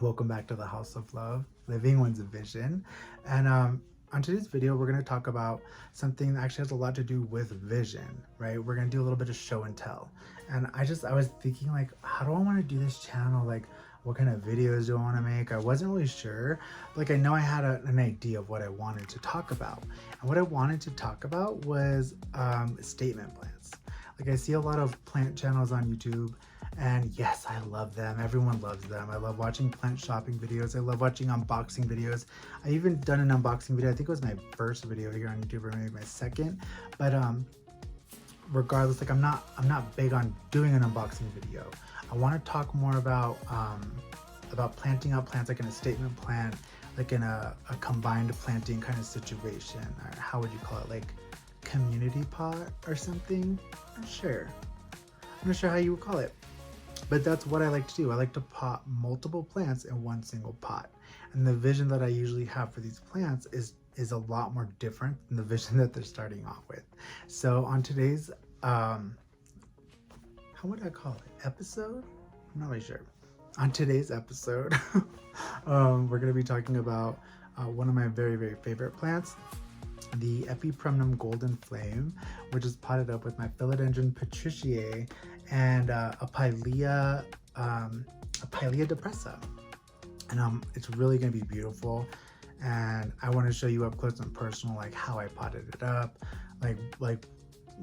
Welcome back to the House of Love, Living One's Vision. And on today's video, we're going to talk about something that actually has a lot to do with vision, right? We're going to do a little bit of show and tell. And I was thinking, like, how do I want to do this channel? Like, what kind of videos do I want to make? I wasn't really sure. Like, I know I had an idea of what I wanted to talk about. And what I wanted to talk about was statement plants. Like, I see a lot of plant channels on YouTube. And yes, I love them. Everyone loves them. I love watching plant shopping videos. I love watching unboxing videos. I even done an unboxing video. I think it was my first video here on YouTube, or maybe my second. But regardless, like I'm not big on doing an unboxing video. I want to talk more about planting out plants, like in a statement plant, like in a combined planting kind of situation. Or how would you call it? Like community pot or something? I'm not sure. I'm not sure how you would call it. But that's what I like to do. I like to pot multiple plants in one single pot. And the vision that I usually have for these plants is a lot more different than the vision that they're starting off with. So on today's, how would I call it? Episode? I'm not really sure. On today's episode, we're going to be talking about one of my very, very favorite plants, the Epipremnum Golden Flame, which is potted up with my Philodendron Patricea and a Pilea depressa. And it's really gonna be beautiful. And I want to show you up close and personal, like how I potted it up, like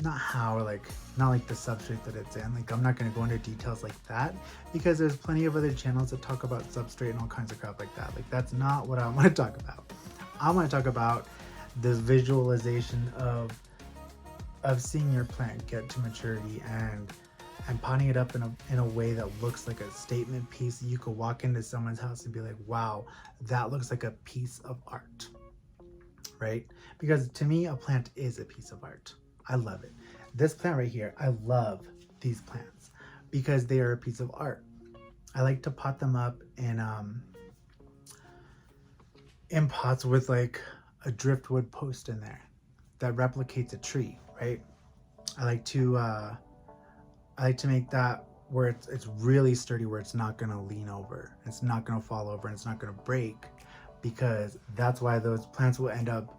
not how, like not like the substrate that it's in. Like I'm not going to go into details like that because there's plenty of other channels that talk about substrate and all kinds of crap like that. Like that's not what I want to talk about. I want to talk about this visualization of seeing your plant get to maturity and potting it up in a way that looks like a statement piece. You could walk into someone's house and be like, wow, that looks like a piece of art, right? Because to me, a plant is a piece of art. I love it. This plant right here, I love these plants because they are a piece of art. I like to pot them up in pots with like a driftwood post in there that replicates a tree, right? I like to make that where it's really sturdy, where it's not gonna lean over, it's not gonna fall over, and it's not gonna break, because that's why those plants will end up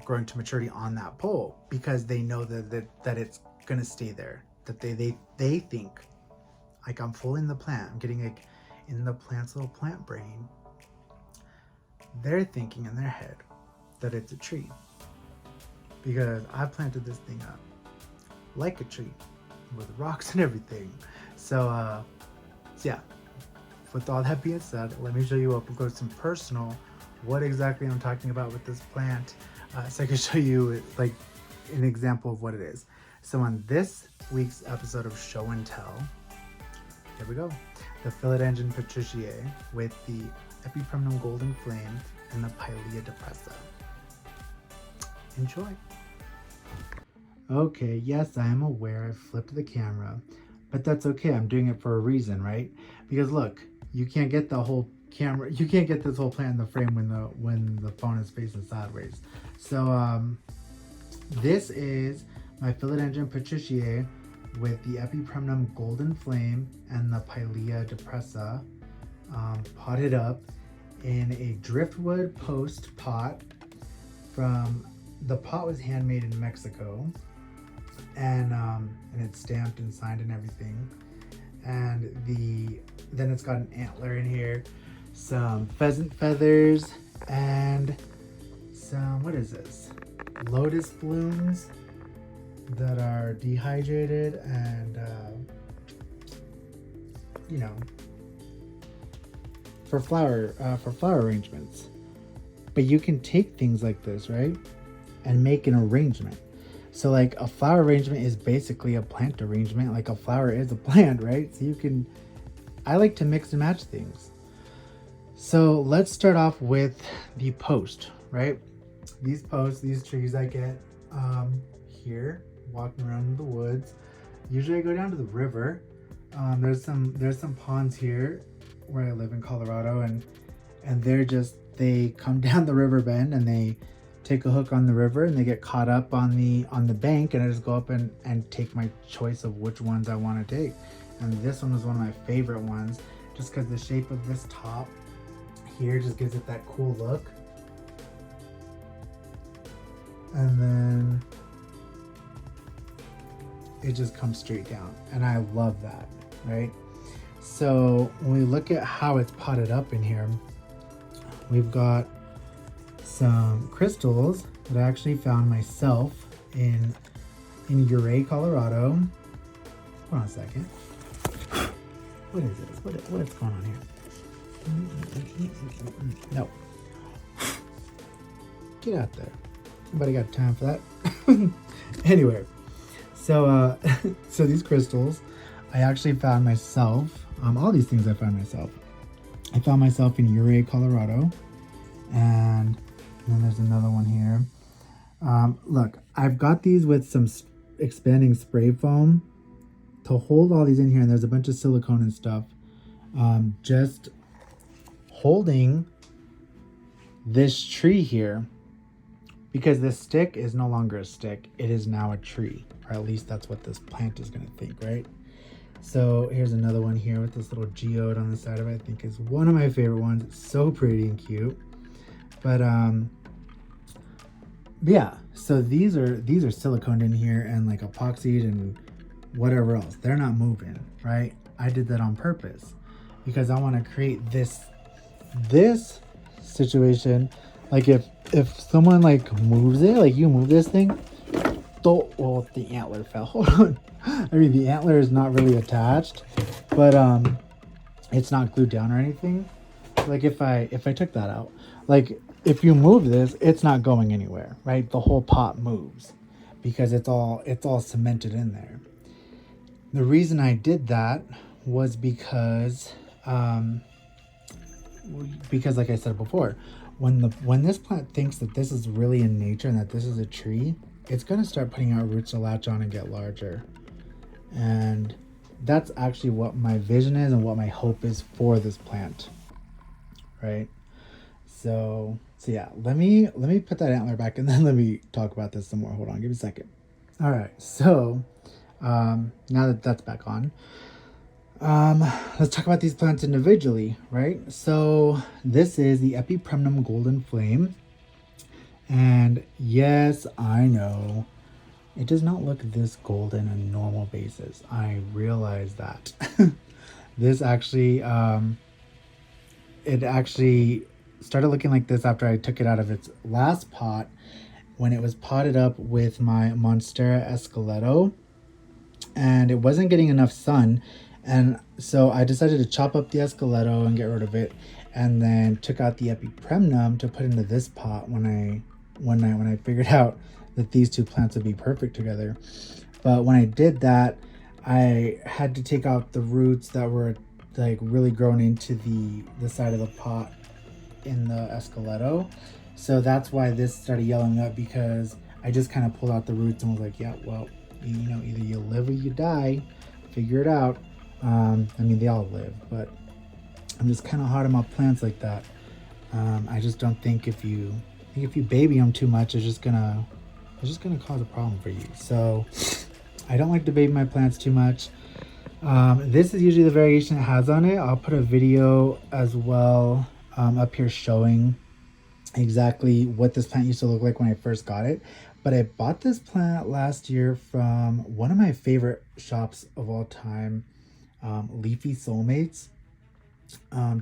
growing to maturity on that pole, because they know that it's gonna stay there. That they think, like I'm fooling the plant. I'm getting like in the plant's little plant brain. They're thinking in their head that it's a tree, because I planted this thing up like a tree with rocks and everything. So yeah, with all that being said, let me show you up close and personal what exactly I'm talking about with this plant, so I can show you like an example of what it is. So on this week's episode of Show and Tell, here we go, the Philodendron Patricea with the Epipremnum Golden Flame and the Pilea depressa. Enjoy. Okay, yes, I am aware I flipped the camera, but that's okay. I'm doing it for a reason, right? Because look, you can't get the whole camera, you can't get this whole plant in the frame when the phone is facing sideways. So this is my Philodendron Patricea with the Epipremnum Golden Flame and the Pilea depressa, potted up in a driftwood post pot. The pot was handmade in Mexico, and it's stamped and signed and everything. And then it's got an antler in here, some pheasant feathers, and some, what is this? Lotus blooms that are dehydrated and you know, for flower arrangements. But you can take things like this, right, and make an arrangement. So like a flower arrangement is basically a plant arrangement. Like a flower is a plant, right? So I like to mix and match things. So let's start off with the post, right? These trees I get here, walking around in the woods. Usually I go down to the river. There's some ponds here where I live in Colorado, and they come down the river bend and they take a hook on the river and they get caught up on the bank, and I just go up and take my choice of which ones I want to take. And this one was one of my favorite ones. just because the shape of this top here just gives it that cool look. And then it just comes straight down, and I love that, right? So when we look at how it's potted up in here, we've got some crystals that I actually found myself in Uray, Colorado. Hold on a second. What is this? What is going on here? No. Get out there. Nobody got time for that. Anyway, so so these crystals, I actually found myself. All these things I found myself. I found myself in Uray, Colorado, and then there's another one here. Look, I've got these with some expanding spray foam to hold all these in here, and there's a bunch of silicone and stuff. Just holding this tree here, because this stick is no longer a stick, it is now a tree, or at least that's what this plant is going to think, right? So here's another one here with this little geode on the side of it. I think is one of my favorite ones. It's so pretty and cute. But yeah, so these are siliconed in here and like epoxied and whatever else. They're not moving, right? I did that on purpose because I want to create this situation. Like if someone like moves it, like you move this thing, oh, the antler fell. Hold on. I mean, the antler is not really attached, but it's not glued down or anything. Like if I took that out, like if you move this, it's not going anywhere, right? The whole pot moves because it's all cemented in there. The reason I did that was because like I said before, when this plant thinks that this is really in nature and that this is a tree, it's going to start putting out roots to latch on and get larger. And that's actually what my vision is and what my hope is for this plant, right? So yeah, let me put that antler back and then let me talk about this some more. Hold on, give me a second. All right, so now that that's back on, let's talk about these plants individually, right? So this is the Epipremnum Golden Flame, and yes, I know it does not look this golden on a normal basis. I realize that. This actually, it actually started looking like this after I took it out of its last pot when it was potted up with my Monstera esqueleto, and it wasn't getting enough sun. And so I decided to chop up the esqueleto and get rid of it, and then took out the Epipremnum to put into this pot when I figured out that these two plants would be perfect together. But when I did that, I had to take out the roots that were like really grown into the side of the pot in the esqueleto. So that's why this started yellowing up, because I just kind of pulled out the roots and was like, yeah, well, you know, either you live or you die, figure it out. I mean, they all live, but I'm just kind of hard on my plants like that. I just don't think if you baby them too much, it's just gonna cause a problem for you. So I don't like to baby my plants too much. This is usually the variation it has on it. I'll put a video as well up here showing exactly what this plant used to look like when I first got it. But I bought this plant last year from one of my favorite shops of all time, Leafy Soulmates.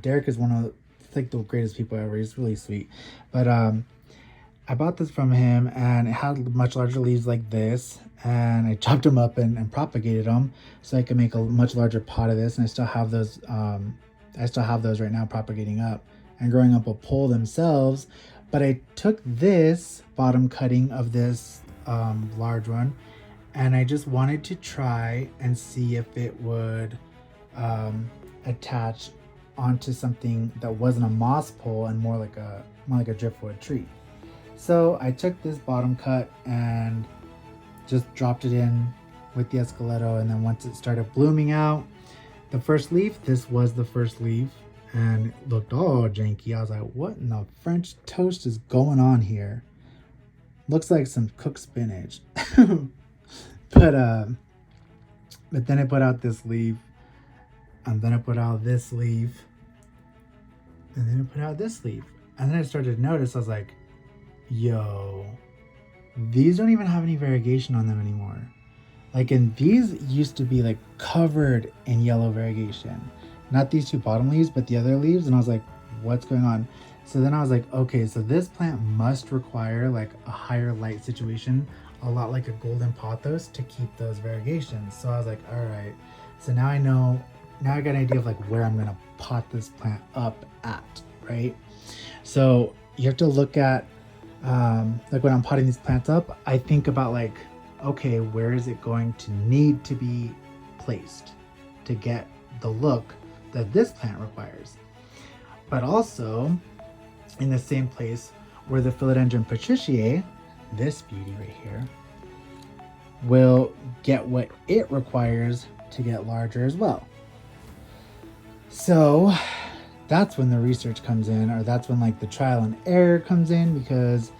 Derek is one of like the greatest people ever. He's really sweet. But I bought this from him, and it had much larger leaves like this, and I chopped them up and propagated them so I could make a much larger pot of this. And I still have those right now propagating up and growing up a pole themselves. But I took this bottom cutting of this large one, and I just wanted to try and see if it would attach onto something that wasn't a moss pole and more like a driftwood tree. So I took this bottom cut and just dropped it in with the esqueleto, and then once it started blooming out the first leaf, this was the first leaf, and it looked all janky. I was like, what in the French toast is going on here? Looks like some cooked spinach. But then I put out this leaf, and then I put out this leaf, and then I put out this leaf. And then I started to notice, I was like, yo, these don't even have any variegation on them anymore. Like, and these used to be like covered in yellow variegation. Not these two bottom leaves, but the other leaves. And I was like, what's going on? So then I was like, okay, so this plant must require like a higher light situation, a lot like a golden pothos, to keep those variegations. So I was like, all right. So now I know, now I got an idea of like where I'm gonna pot this plant up at, right? So you have to look at, like when I'm potting these plants up, I think about like, okay, where is it going to need to be placed to get the look that this plant requires? But also in the same place where the Philodendron Patricea, this beauty right here, will get what it requires to get larger as well. So that's when the research comes in, or that's when like the trial and error comes in, because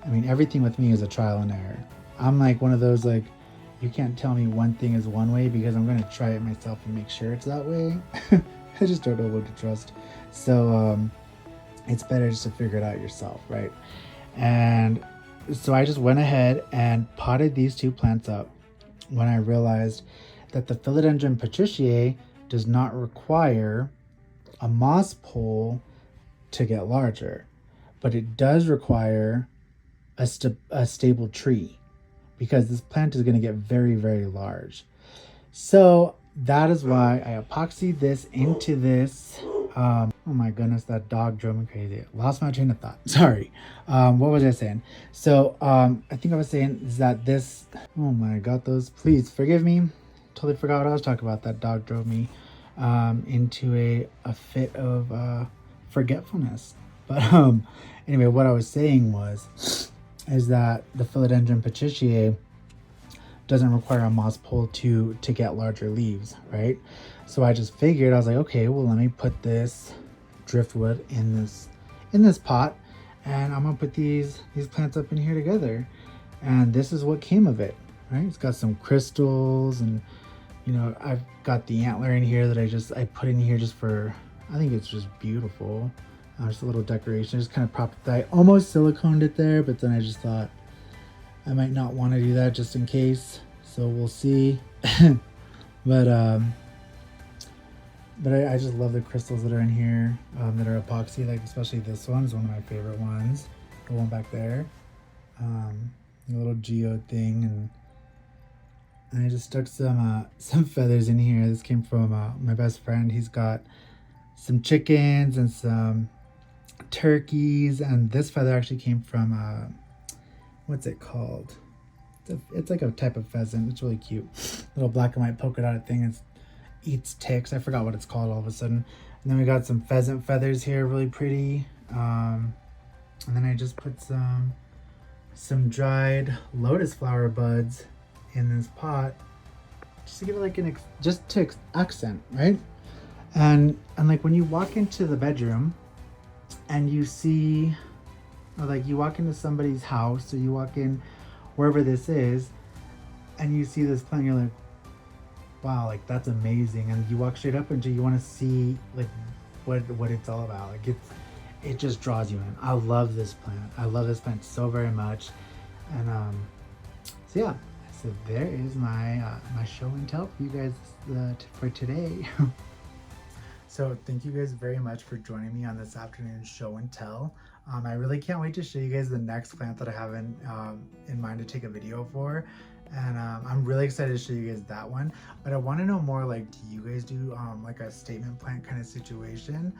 I mean, everything with me is a trial and error. I'm like one of those, like, you can't tell me one thing is one way because I'm going to try it myself and make sure it's that way. I just don't know what to trust. So it's better just to figure it out yourself, right? And so I just went ahead and potted these two plants up when I realized that the Philodendron Patricea does not require a moss pole to get larger, but it does require a stable tree, because this plant is going to get very, very large. So that is why I epoxied this into this. Oh my goodness, that dog drove me crazy. Lost my train of thought. Sorry. What was I saying? So I think I was saying is that this, oh my god, those, please forgive me. Totally forgot what I was talking about. That dog drove me into a fit of forgetfulness. But anyway, what I was saying is that the Philodendron Patricea doesn't require a moss pole to get larger leaves, right? So I just figured, I was like, okay, well, let me put this driftwood in this pot, and I'm gonna put these plants up in here together. And this is what came of it, right? It's got some crystals, and you know, I've got the antler in here that I put in here just for, I think it's just beautiful. Just a little decoration, just kind of propped it. I almost siliconed it there, but then I just thought I might not want to do that just in case. So we'll see. But I just love the crystals that are in here, that are epoxy. Like especially this one is one of my favorite ones. The one back there, a little geode thing, and I just stuck some feathers in here. This came from my best friend. He's got some chickens and some turkeys, and this feather actually came from what's it called? It's like a type of pheasant. It's really cute, little black and white polka dotted thing. It eats ticks. I forgot what it's called all of a sudden. And then we got some pheasant feathers here, really pretty. And then I just put some dried lotus flower buds in this pot, just to give it like just to accent, right? And like when you walk into the bedroom and you see, or like you walk into somebody's house, or you walk in wherever this is, and you see this plant, you're like, wow, like that's amazing. And you walk straight up until you want to see like what it's all about. Like it just draws you in. I love this plant. I love this plant so very much. And so yeah, so there is my my show and tell for you guys for today. So thank you guys very much for joining me on this afternoon show and tell. I really can't wait to show you guys the next plant that I have in mind to take a video for. And I'm really excited to show you guys that one. But I want to know more, like, do you guys do like a statement plant kind of situation?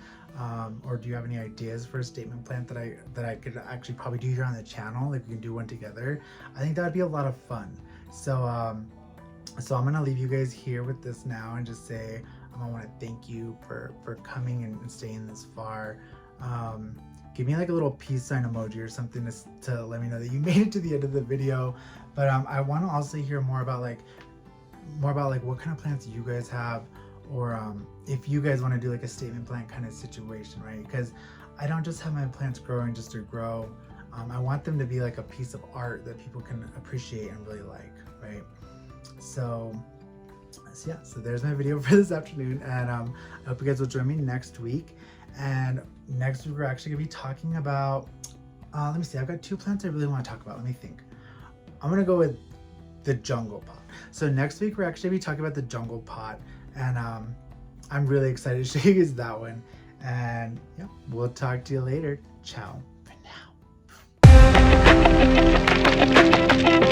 Or do you have any ideas for a statement plant that I could actually probably do here on the channel? Like we can do one together. I think that would be a lot of fun. So so I'm gonna leave you guys here with this now and just say I want to thank you for coming and staying this far. Give me like a little peace sign emoji or something to let me know that you made it to the end of the video. But I want to also hear more about like what kind of plants you guys have, or if you guys want to do like a statement plant kind of situation, right? Because I don't just have my plants growing just to grow. I want them to be like a piece of art that people can appreciate and really like, right? So So yeah, so there's my video for this afternoon, and I hope you guys will join me next week. And next week we're actually gonna be talking about, let me see, I've got 2 plants I really want to talk about. Let me think. I'm gonna go with the jungle pot. So next week we're actually gonna be talking about the jungle pot, and I'm really excited to show you guys that one. And yeah, we'll talk to you later. Ciao for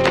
now.